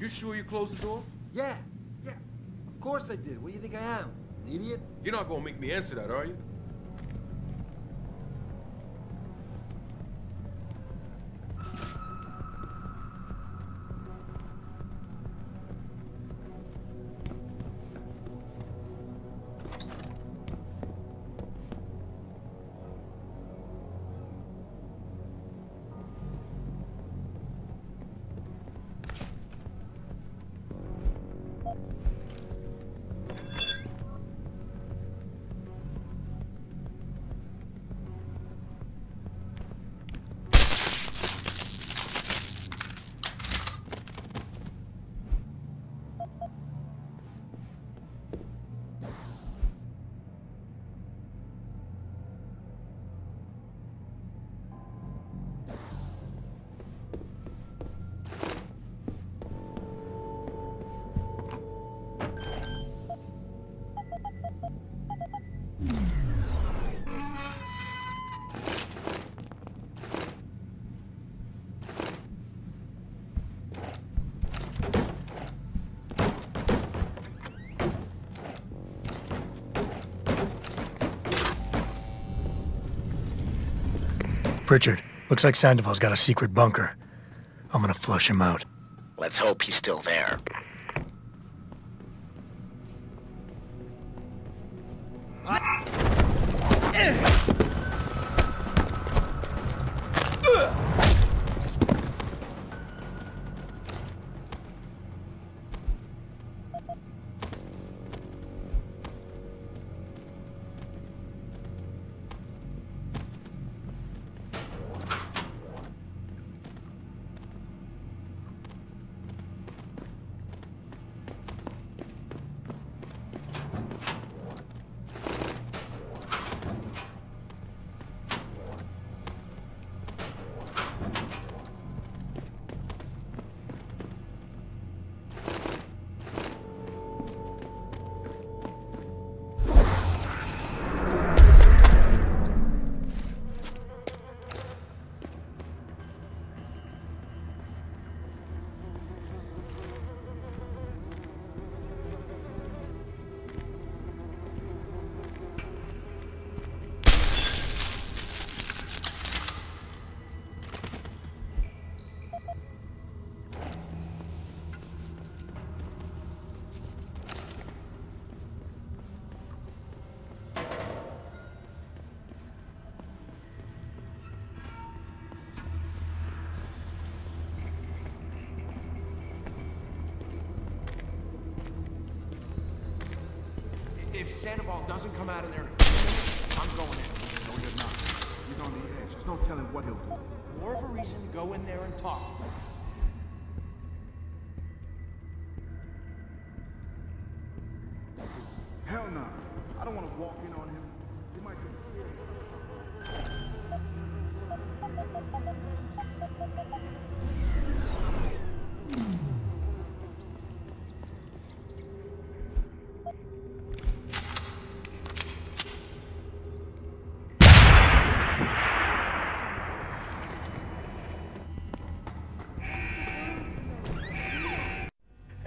You sure you closed the door? Yeah. Of course I did. What do you think I am? An idiot? You're not gonna make me answer that, are you? Pritchard, looks like Sandoval's got a secret bunker. I'm gonna flush him out. Let's hope he's still there. If Sandoval doesn't come out of there, I'm going in. No, you're not. He's on the edge. There's no telling what he'll do. More of a reason to go in there and talk. Hell no. I don't want to walk in on him. He might take it serious.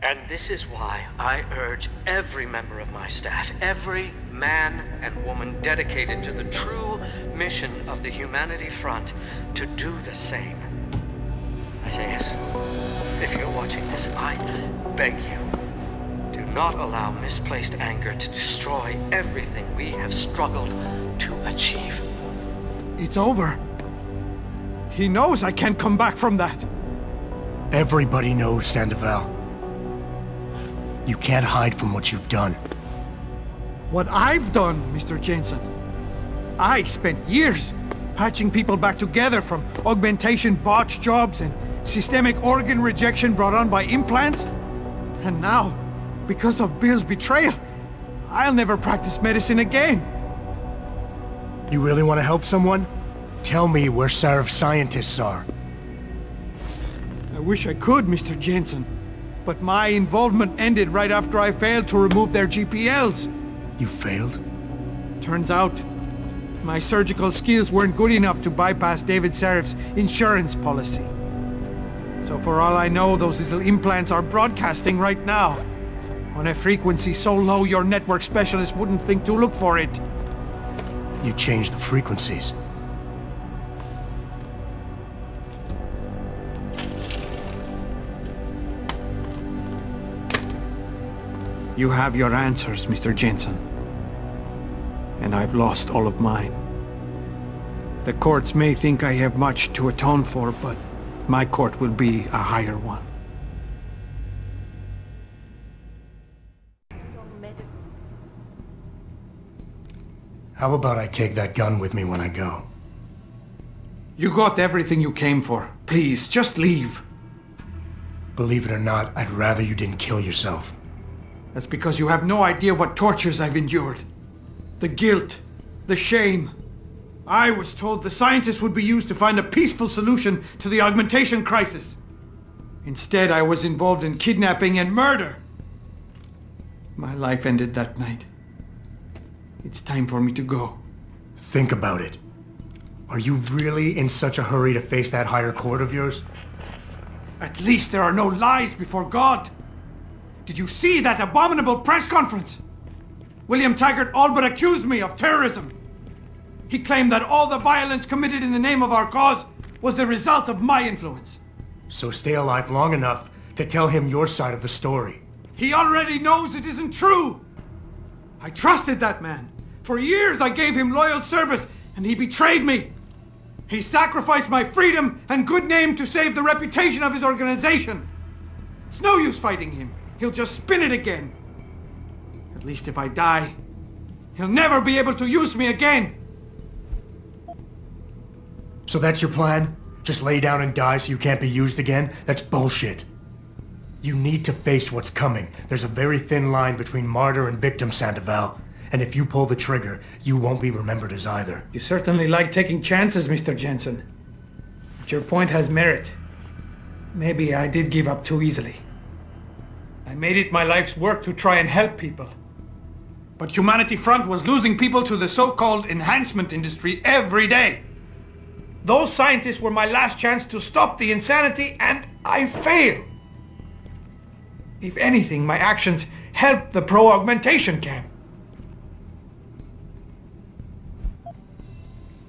And this is why I urge every member of my staff, every man and woman dedicated to the true mission of the Humanity Front, to do the same. Isaias, if you're watching this, I beg you, do not allow misplaced anger to destroy everything we have struggled to achieve. It's over. He knows I can't come back from that. Everybody knows, Sandoval. You can't hide from what you've done. What I've done, Mr. Jensen. I spent years patching people back together from augmentation botch jobs and systemic organ rejection brought on by implants. And now, because of Bill's betrayal, I'll never practice medicine again. You really want to help someone? Tell me where Sarif's scientists are. I wish I could, Mr. Jensen. But my involvement ended right after I failed to remove their GPLs. You failed? Turns out, my surgical skills weren't good enough to bypass David Sarif's insurance policy. So for all I know, those little implants are broadcasting right now. On a frequency so low your network specialist wouldn't think to look for it. You changed the frequencies. You have your answers, Mr. Jensen. And I've lost all of mine. The courts may think I have much to atone for, but my court will be a higher one. How about I take that gun with me when I go? You got everything you came for. Please, just leave. Believe it or not, I'd rather you didn't kill yourself. That's because you have no idea what tortures I've endured. The guilt, the shame. I was told the scientists would be used to find a peaceful solution to the augmentation crisis. Instead, I was involved in kidnapping and murder. My life ended that night. It's time for me to go. Think about it. Are you really in such a hurry to face that higher court of yours? At least there are no lies before God. Did you see that abominable press conference? William Taggart all but accused me of terrorism. He claimed that all the violence committed in the name of our cause was the result of my influence. So stay alive long enough to tell him your side of the story. He already knows it isn't true. I trusted that man. For years I gave him loyal service, and he betrayed me. He sacrificed my freedom and good name to save the reputation of his organization. It's no use fighting him. He'll just spin it again. At least if I die, he'll never be able to use me again. So that's your plan? Just lay down and die so you can't be used again? That's bullshit. You need to face what's coming. There's a very thin line between martyr and victim, Sandoval. And if you pull the trigger, you won't be remembered as either. You certainly like taking chances, Mr. Jensen. But your point has merit. Maybe I did give up too easily. I made it my life's work to try and help people. But Humanity Front was losing people to the so-called enhancement industry every day. Those scientists were my last chance to stop the insanity, and I failed. If anything, my actions helped the pro-augmentation camp.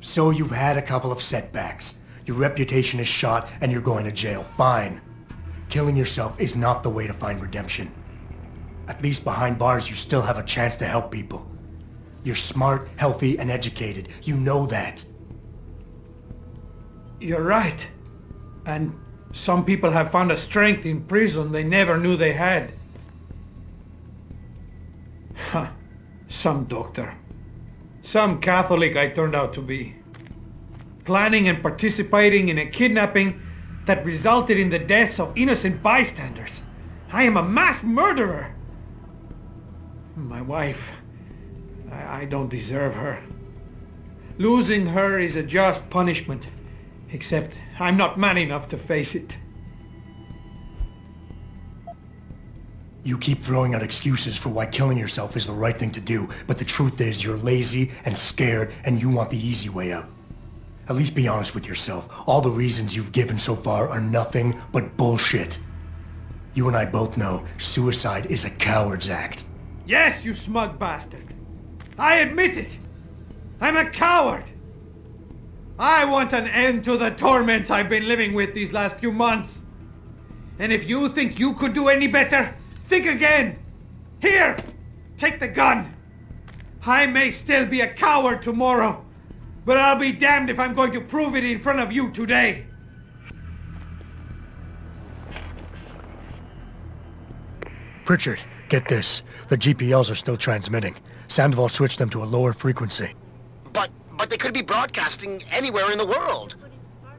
So you've had a couple of setbacks. Your reputation is shot and you're going to jail. Fine. Killing yourself is not the way to find redemption. At least behind bars you still have a chance to help people. You're smart, healthy, and educated. You know that. You're right. And some people have found a strength in prison they never knew they had. Some doctor. Some Catholic I turned out to be. Planning and participating in a kidnapping that resulted in the deaths of innocent bystanders. I am a mass murderer. My wife, I don't deserve her. Losing her is a just punishment. Except I'm not man enough to face it. You keep throwing out excuses for why killing yourself is the right thing to do, but the truth is you're lazy and scared and you want the easy way out. At least be honest with yourself. All the reasons you've given so far are nothing but bullshit. You and I both know suicide is a coward's act. Yes, you smug bastard. I admit it. I'm a coward. I want an end to the torments I've been living with these last few months. And if you think you could do any better, think again. Here, take the gun. I may still be a coward tomorrow, but I'll be damned if I'm going to prove it in front of you today. Pritchard, get this. The GPLs are still transmitting. Sandoval switched them to a lower frequency. But they could be broadcasting anywhere in the world.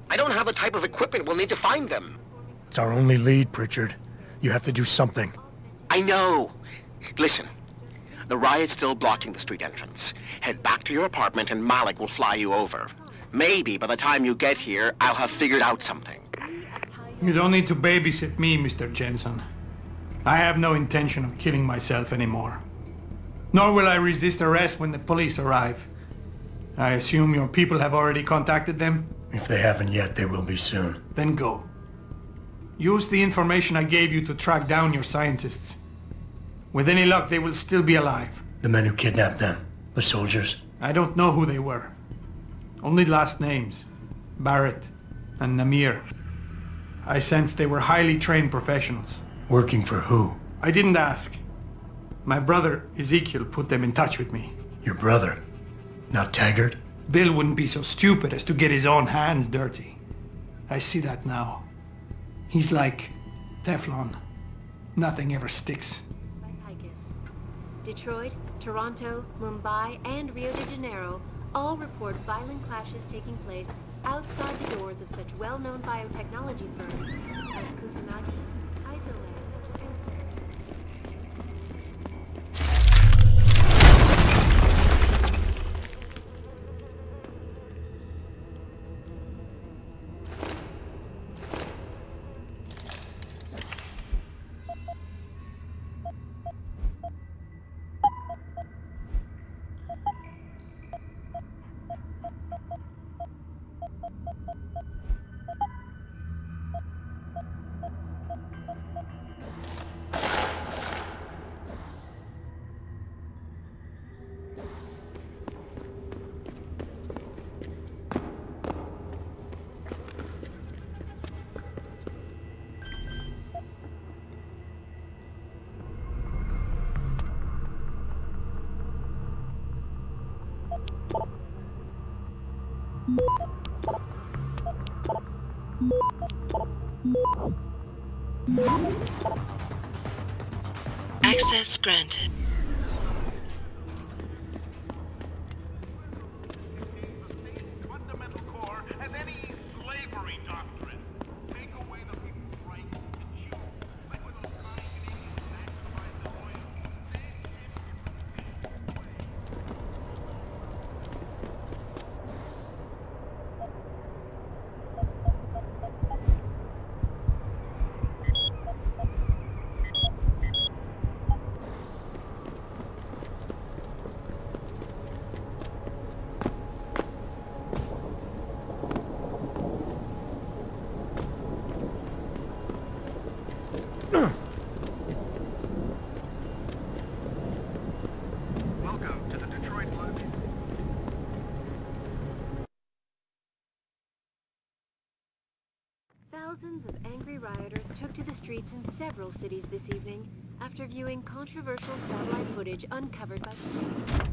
I don't have the type of equipment we'll need to find them. It's our only lead, Pritchard. You have to do something. I know. Listen, the riot's still blocking the street entrance. Head back to your apartment and Malik will fly you over. Maybe by the time you get here, I'll have figured out something. You don't need to babysit me, Mr. Jensen. I have no intention of killing myself anymore. Nor will I resist arrest when the police arrive. I assume your people have already contacted them? If they haven't yet, they will be soon. Then go. Use the information I gave you to track down your scientists. With any luck, they will still be alive. The men who kidnapped them. The soldiers. I don't know who they were. Only last names. Barrett and Namir. I sensed they were highly trained professionals. Working for who? I didn't ask. My brother, Ezekiel, put them in touch with me. Your brother? Not Taggart? Bill wouldn't be so stupid as to get his own hands dirty. I see that now. He's like Teflon. Nothing ever sticks. Detroit, Toronto, Mumbai, and Rio de Janeiro all report violent clashes taking place outside the doors of such well-known biotechnology firms as Kusanagi, Isolab, and... Access granted. Fundamental core as any slavery doctrine. Take away the people's right to choose. Like when those Canadians sacrificed the loyalty. Welcome to the Detroit Loop. Thousands of angry rioters took to the streets in several cities this evening after viewing controversial satellite footage uncovered by police.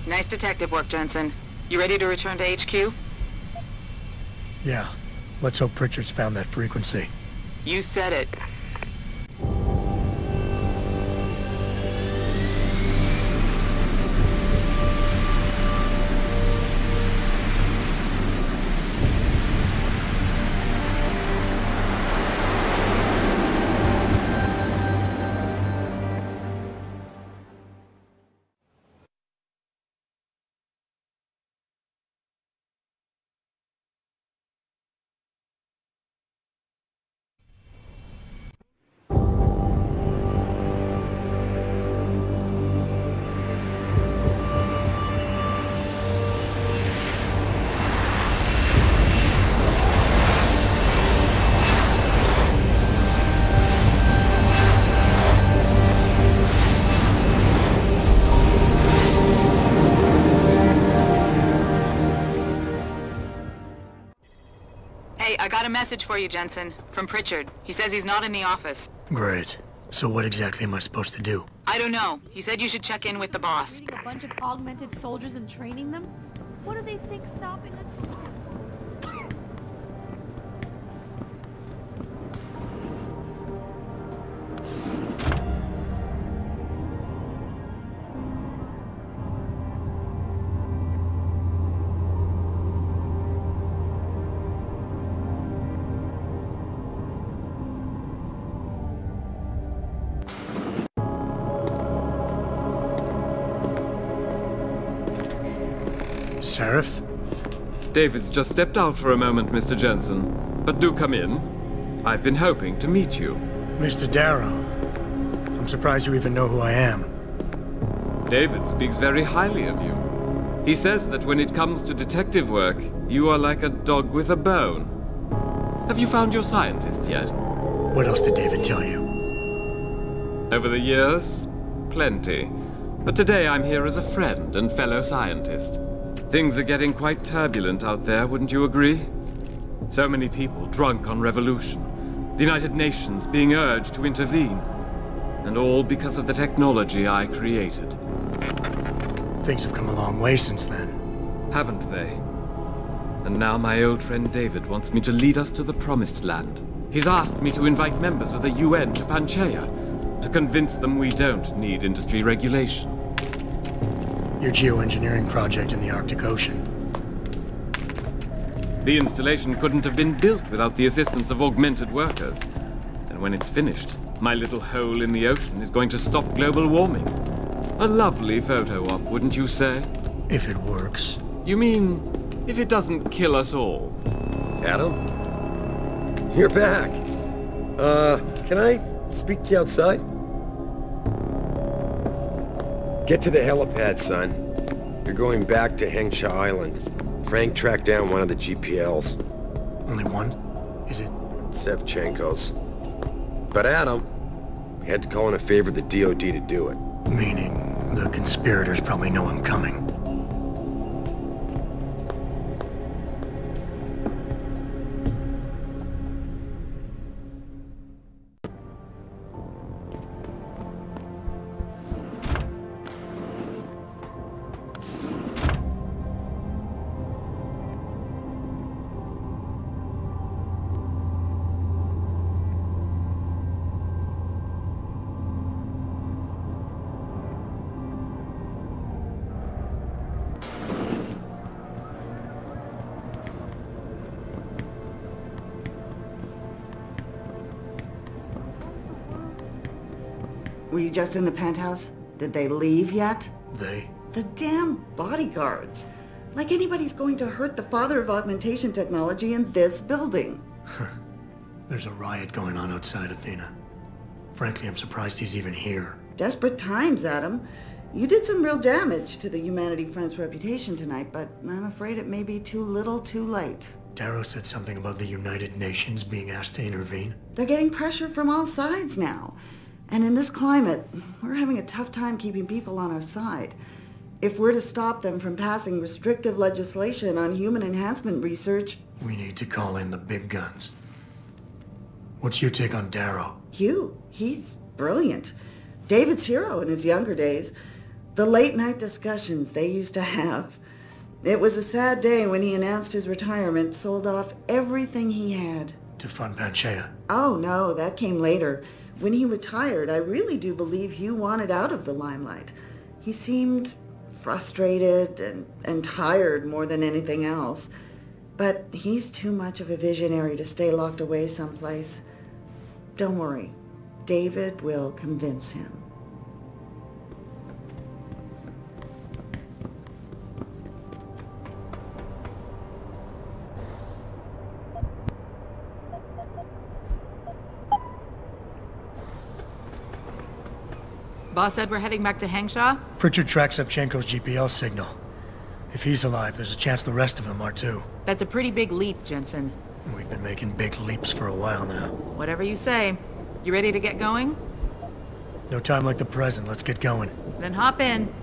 Nice detective work, Jensen. You ready to return to HQ? Yeah. Let's hope Pritchard's found that frequency. You said it. Got a message for you, Jensen. From Pritchard. He says he's not in the office. Great. So what exactly am I supposed to do? I don't know. He said you should check in with the boss. Creating a bunch of augmented soldiers and training them? What do they think stopping us from? Seraph? David's just stepped out for a moment, Mr. Jensen. But do come in. I've been hoping to meet you. Mr. Darrow. I'm surprised you even know who I am. David speaks very highly of you. He says that when it comes to detective work, you are like a dog with a bone. Have you found your scientists yet? What else did David tell you? Over the years? Plenty. But today I'm here as a friend and fellow scientist. Things are getting quite turbulent out there, wouldn't you agree? So many people drunk on revolution. The United Nations being urged to intervene. And all because of the technology I created. Things have come a long way since then. Haven't they? And now my old friend David wants me to lead us to the Promised Land. He's asked me to invite members of the UN to Panchaea, to convince them we don't need industry regulation. Your geoengineering project in the Arctic Ocean. The installation couldn't have been built without the assistance of augmented workers. And when it's finished, my little hole in the ocean is going to stop global warming. A lovely photo op, wouldn't you say? If it works. You mean, if it doesn't kill us all? Adam? You're back. Can I speak to you outside? Get to the helipad, son. You're going back to Hengsha Island. Frank tracked down one of the GPLs. Only one? Is it? Sevchenko's. But Adam, we had to call in a favor of the DOD to do it. Meaning, the conspirators probably know I'm coming. Were you just in the penthouse? Did they leave yet? They? The damn bodyguards. Like anybody's going to hurt the father of augmentation technology in this building. There's a riot going on outside Athena. Frankly, I'm surprised he's even here. Desperate times, Adam. You did some real damage to the Humanity Front's reputation tonight, but I'm afraid it may be too little too late. Darrow said something about the United Nations being asked to intervene. They're getting pressure from all sides now. And in this climate, we're having a tough time keeping people on our side. If we're to stop them from passing restrictive legislation on human enhancement research... We need to call in the big guns. What's your take on Darrow? Hugh, he's brilliant. David's hero in his younger days. The late-night discussions they used to have. It was a sad day when he announced his retirement, sold off everything he had. To fund Panchaea? Oh, no, that came later. When he retired, I really do believe Hugh wanted out of the limelight. He seemed frustrated and tired more than anything else. But he's too much of a visionary to stay locked away someplace. Don't worry. David will convince him. Boss said we're heading back to Hengsha? Pritchard tracks Sevchenko's GPL signal. If he's alive, there's a chance the rest of them are too. That's a pretty big leap, Jensen. We've been making big leaps for a while now. Whatever you say. You ready to get going? No time like the present. Let's get going. Then hop in.